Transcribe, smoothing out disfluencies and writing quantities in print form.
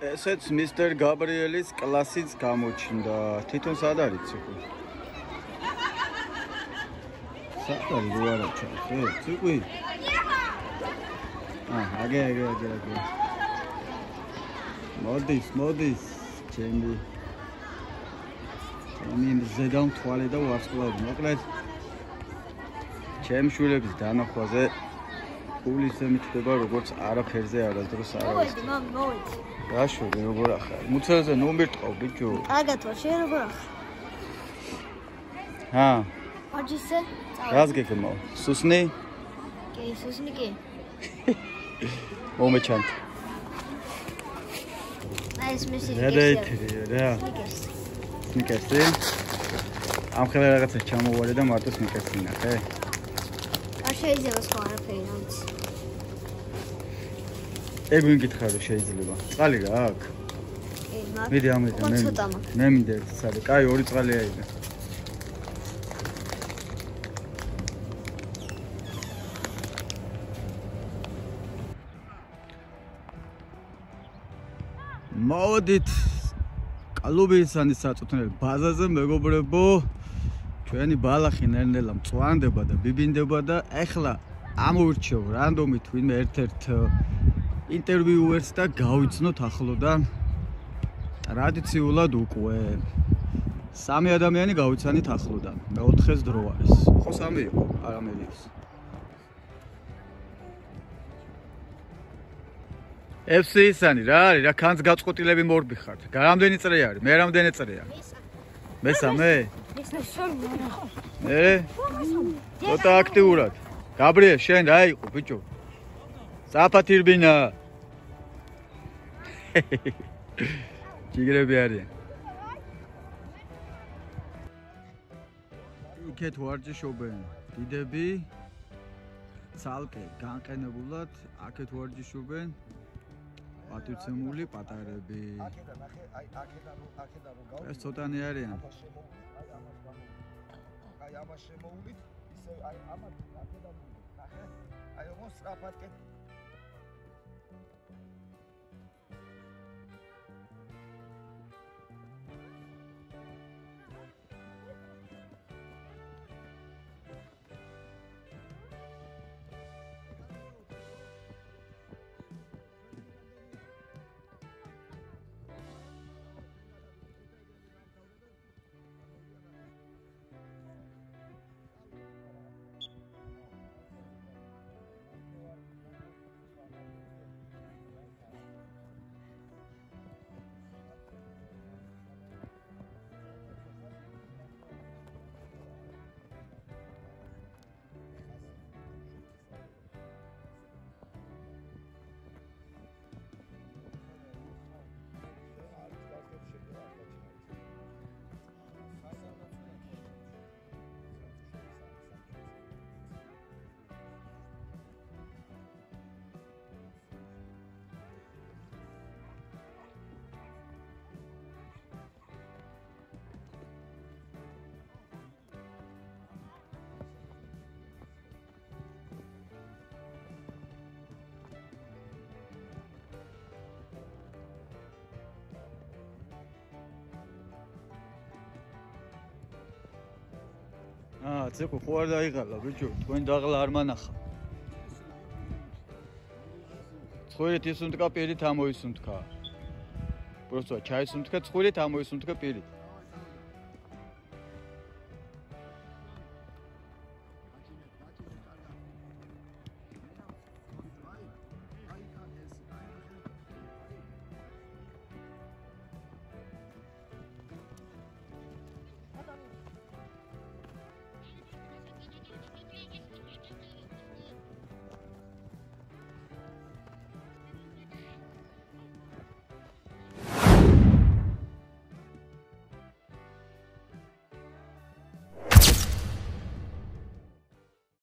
ესეც მისტერ გაბრიელის კლასიც გამოჩნდა. თვითონ სად არის ციყვი? სად არის რო არა ჩახე? ციყვი? აგე. მოდის. ჩემი ზედამ თვალე და ვარსკვლავი. მოკლედ ჩემ შვილების დანახვაზე პულისემი ხდება როგორც არაფერზე არასდროს არ არის. მოვედი. გაშური როგორ ახარ? მუცელზე ნომერ ტყავ ბიჭო. კარგად ვარ, შენ როგორ ახარ? აჯისე? რას გეკმო? სუსნი? კი, სუსნი კი. მომეჩანთ. აი ეს მისი რა. სნიკერსი? ამ ხელა რაღაცა ჩამოვარე და მარტო სნიკერსი ნახე. შეიძლება სხვა არაფერი ამც. ეგ ვინ გითხარ რომ შეიძლება? წყალი რა აქვს? კი, მაგრამ მიდი ამედა მე მინდა ერთი წყალი. კაი, ორი წყალი აიღე. მოდით კალუბისანის საწუთნელ ბაზაზე მეგობრებო, ჩვენი ბალახი ნელ-ნელა მწვანდება და ბიბინდება და ეხლა ამოვირჩევ რანდომით ვინმე ერთ-ერთ ინტერვიუერს და გავიცნოთ ახლოდან ტრადიციულად უკვე სამი ადამიანი გავიცანით ახლოდან. მეოთხეს დრო არის. ხო სამი იყო, არა მედის. FC ისანი რა არის? რა ქანს გაწყვეტილები მორბი ხართ? რამდენი წრე არის? მე რამდენი წრეა? მესამე? ცოტა აქტიურად. გაბრიელ, შენ რა იყო ბიჭო? საფათირბინა. ჯიგრები არიან. იქეთ ვარჯიშობენ დიდები. ცალკე განყენებულად აქეთ ვარჯიშობენ პატივცემული პატარები. ეს ცოტანი არიან. აი ამას შემოულით, ისე აი ამას აქედან ნახე. აი ოღონდ სწრაფად კეთ. ციყვი ხო არ დაიღალა ბიჭო, თქვენ დაღლა არ მანახა. ცხვირით ისუნთქა პირით ამოისუნთქა. პროსტა ჩაისუნთქა ცხვირით ამოისუნთქა პირით.